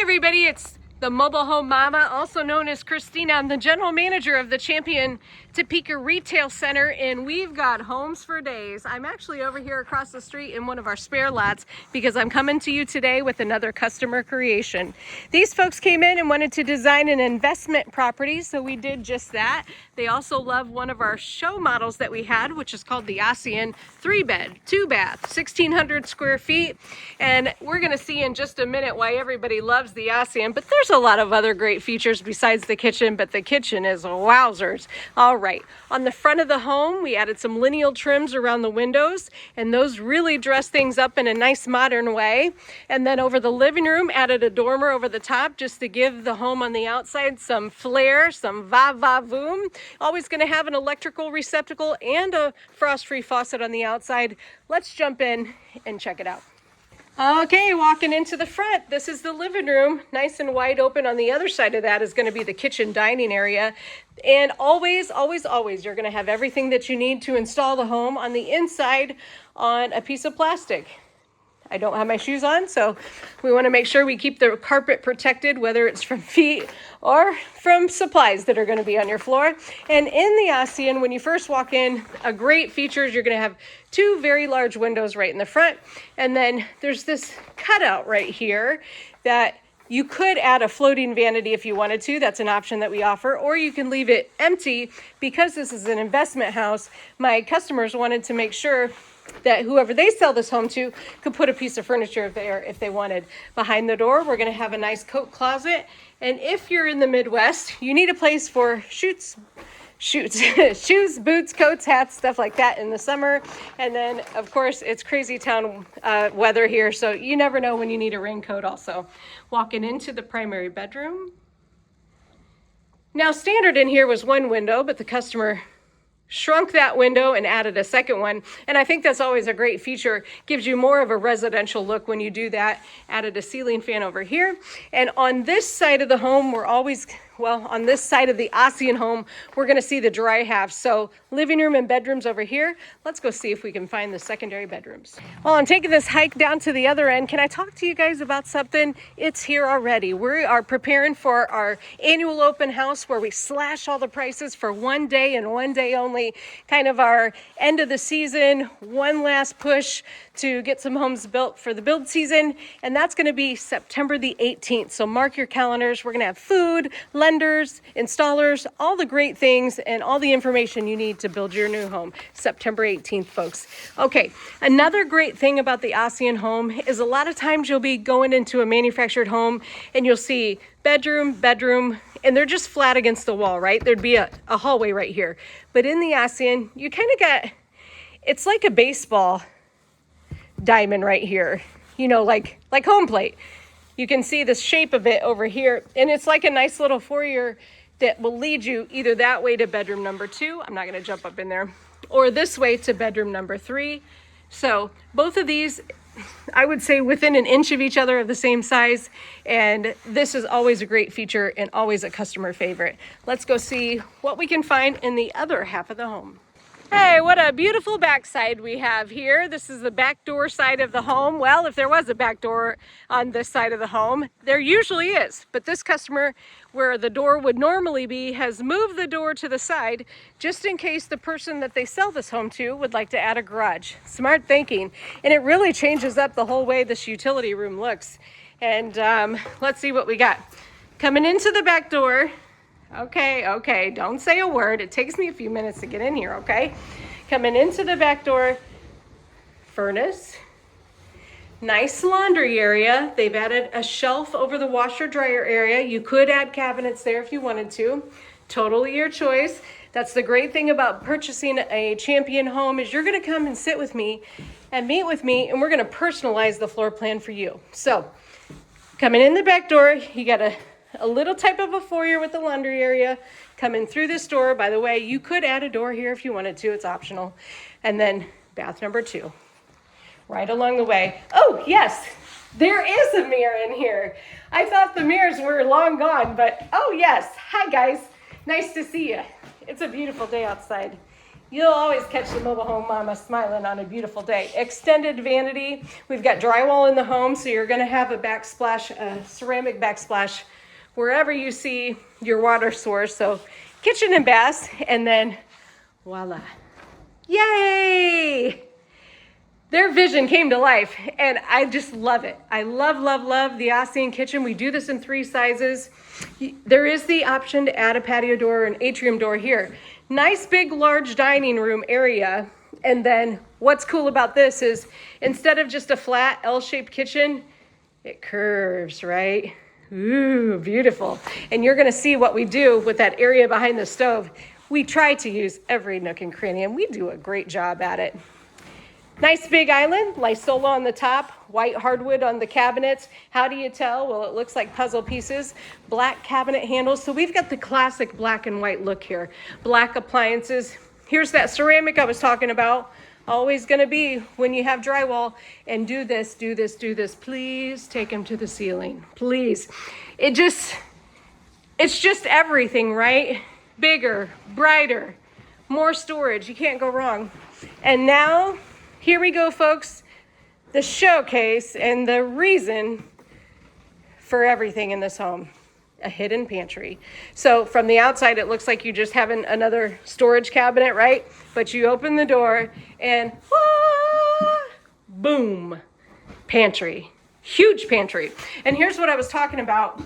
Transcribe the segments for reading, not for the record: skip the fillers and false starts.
everybody, it's the Mobile Home Mama, also known as Christina. I'm the general manager of the Champion Topeka Retail Center, and we've got homes for days. I'm actually over here across the street in one of our spare lots because I'm coming to you today with another customer creation. These folks came in and wanted to design an investment property, so we did just that. They also love one of our show models that we had, which is called the Ossian 3-bed, 2-bath, 1,600 square feet. And we're gonna see in just a minute why everybody loves the Ossian, but there's a lot of other great features besides the kitchen, but the kitchen is wowzers. All right, on the front of the home, we added some lineal trims around the windows, and those really dress things up in a nice modern way. And then over the living room, added a dormer over the top just to give the home on the outside some flair, some va-va-voom. Always gonna have an electrical receptacle and a frost-free faucet on the outside. Let's jump in and check it out. Okay, walking into the front, this is the living room, nice and wide open. On the other side of that is going to be the kitchen dining area. And always, always, always, you're going to have everything that you need to install the home on the inside on a piece of plastic. I don't have my shoes on, so we want to make sure we keep the carpet protected, whether it's from feet or from supplies that are going to be on your floor. And in the Ossian, when you first walk in, a great feature is you're going to have two very large windows right in the front. And then there's this cutout right here that you could add a floating vanity if you wanted to. That's an option that we offer, or you can leave it empty. Because this is an investment house, my customers wanted to make sure that whoever they sell this home to could put a piece of furniture there if they wanted. Behind the door, we're going to have a nice coat closet. And if you're in the Midwest, you need a place for shoes, boots, coats, hats, stuff like that in the summer. And then, of course, it's crazy town weather here, so you never know when you need a raincoat also. Walking into the primary bedroom. Now, standard in here was one window, but the customer shrunk that window and added a second one. And I think that's always a great feature. Gives you more of a residential look when you do that. Added a ceiling fan over here. And on this side of the home, we're always, well, on this side of the Ossian home, we're gonna see the dry half. So living room and bedrooms over here. Let's go see if we can find the secondary bedrooms. Well, I'm taking this hike down to the other end. Can I talk to you guys about something? It's here already. We are preparing for our annual open house where we slash all the prices for one day and one day only. Kind of our end of the season, one last push to get some homes built for the build season. And that's gonna be September the 18th. So mark your calendars. We're gonna have food, lenders, installers, all the great things and all the information you need to build your new home. September 18th, folks. Okay, another great thing about the Ossian home is a lot of times you'll be going into a manufactured home and you'll see bedroom, and they're just flat against the wall, right? There'd be a hallway right here. But in the Ossian, you kind of got, it's like a baseball diamond right here, you know, like home plate. You can see the shape of it over here, and it's like a nice little foyer that will lead you either that way to bedroom number 2. I'm not going to jump up in there, or this way to bedroom number 3. So both of these, I would say within an inch of each other, of the same size. And this is always a great feature and always a customer favorite. Let's go see what we can find in the other half of the home. Hey, what a beautiful backside we have here. This is the back door side of the home. Well, if there was a back door on this side of the home, there usually is. But this customer, where the door would normally be, has moved the door to the side just in case the person that they sell this home to would like to add a garage. Smart thinking. And it really changes up the whole way this utility room looks. And let's see what we got. Coming into the back door. Okay, don't say a word. It takes me a few minutes to get in here, okay? Coming into the back door, furnace, nice laundry area. They've added a shelf over the washer dryer area. You could add cabinets there if you wanted to. Totally your choice. That's the great thing about purchasing a Champion home is you're gonna come and sit with me and meet with me, and we're gonna personalize the floor plan for you. So, coming in the back door, you got a little type of a foyer with the laundry area. Coming through this door, by the way, you could add a door here if you wanted to, it's optional. And then bath number 2, right along the way. Oh yes, there is a mirror in here. I thought the mirrors were long gone, but oh yes, hi guys, nice to see you. It's a beautiful day outside. You'll always catch the mobile home mama smiling on a beautiful day. Extended vanity. We've got drywall in the home, so you're gonna have a backsplash, a ceramic backsplash wherever you see your water source. So kitchen and bath, and then voila. Yay! Their vision came to life, and I just love it. I love, love, love the Ossian kitchen. We do this in 3 sizes. There is the option to add a patio door and atrium door here. Nice big large dining room area. And then what's cool about this is instead of just a flat L-shaped kitchen, it curves, right? Ooh, beautiful. And you're gonna see what we do with that area behind the stove. We try to use every nook and cranny, and we do a great job at it. Nice big island, Lysola on the top, white hardwood on the cabinets. How do you tell? Well, it looks like puzzle pieces. Black cabinet handles. So we've got the classic black and white look here. Black appliances. Here's that ceramic I was talking about. Always gonna be when you have drywall. And do this, do this, do this. Please take them to the ceiling, please. It's just everything, right? Bigger, brighter, more storage. You can't go wrong. And now, here we go, folks. The showcase and the reason for everything in this home, a hidden pantry. So from the outside, it looks like you just have another storage cabinet, right? But you open the door and boom, pantry, huge pantry. And here's what I was talking about,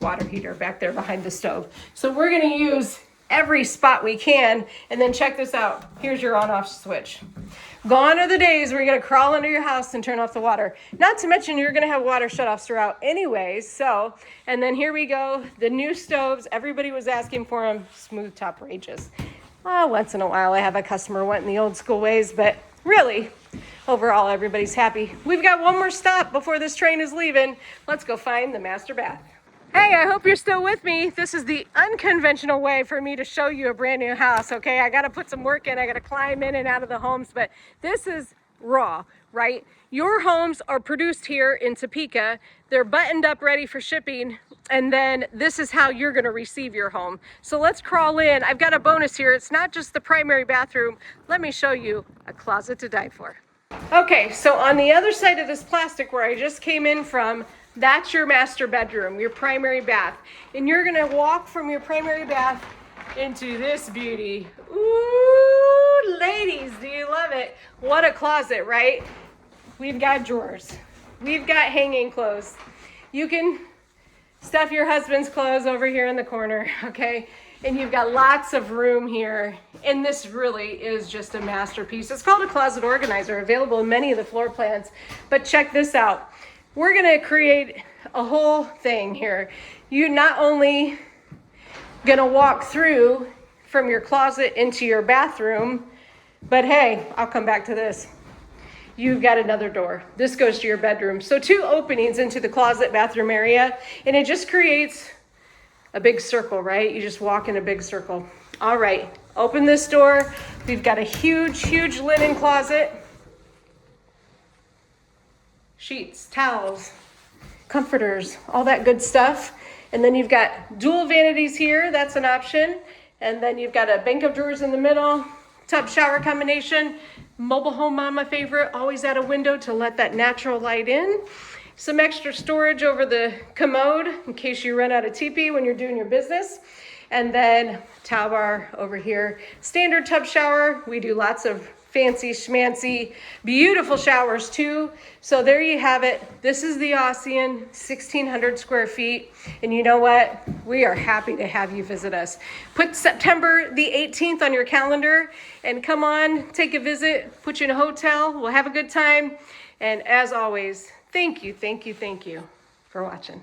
water heater back there behind the stove. So we're gonna use every spot we can, and then check this out. Here's your on-off switch. Gone are the days where you're gonna crawl under your house and turn off the water. Not to mention you're gonna have water shutoffs throughout anyways, so, and then here we go, the new stoves, everybody was asking for them, smooth top ranges. Once in a while I have a customer wanting the old school ways, but really, overall everybody's happy. We've got one more stop before this train is leaving. Let's go find the master bath. Hey, I hope you're still with me. This is the unconventional way for me to show you a brand new house, okay? I gotta put some work in, I gotta climb in and out of the homes, but this is raw, right? Your homes are produced here in Topeka. They're buttoned up, ready for shipping, and then this is how you're gonna receive your home. So let's crawl in. I've got a bonus here. It's not just the primary bathroom. Let me show you a closet to die for. Okay, so on the other side of this plastic where I just came in from, that's your master bedroom, your primary bath. And you're gonna walk from your primary bath into this beauty. Ooh, ladies, do you love it? What a closet, right? We've got drawers. We've got hanging clothes. You can stuff your husband's clothes over here in the corner, okay? And you've got lots of room here. And this really is just a masterpiece. It's called a closet organizer, available in many of the floor plans. But check this out. We're gonna create a whole thing here. You're not only gonna walk through from your closet into your bathroom, but hey, I'll come back to this. You've got another door. This goes to your bedroom. So 2 openings into the closet bathroom area, and it just creates a big circle, right? You just walk in a big circle. All right, open this door. We've got a huge, huge linen closet. Sheets, towels, comforters, all that good stuff. And then you've got dual vanities here, that's an option. And then you've got a bank of drawers in the middle, tub shower combination, mobile home mama favorite, always at a window to let that natural light in. Some extra storage over the commode in case you run out of teepee when you're doing your business. And then towel bar over here. Standard tub shower, we do lots of fancy schmancy, beautiful showers too. So there you have it. This is the Ossian, 1,600 square feet. And you know what? We are happy to have you visit us. Put September the 18th on your calendar and come on, take a visit, put you in a hotel. We'll have a good time. And as always, thank you for watching.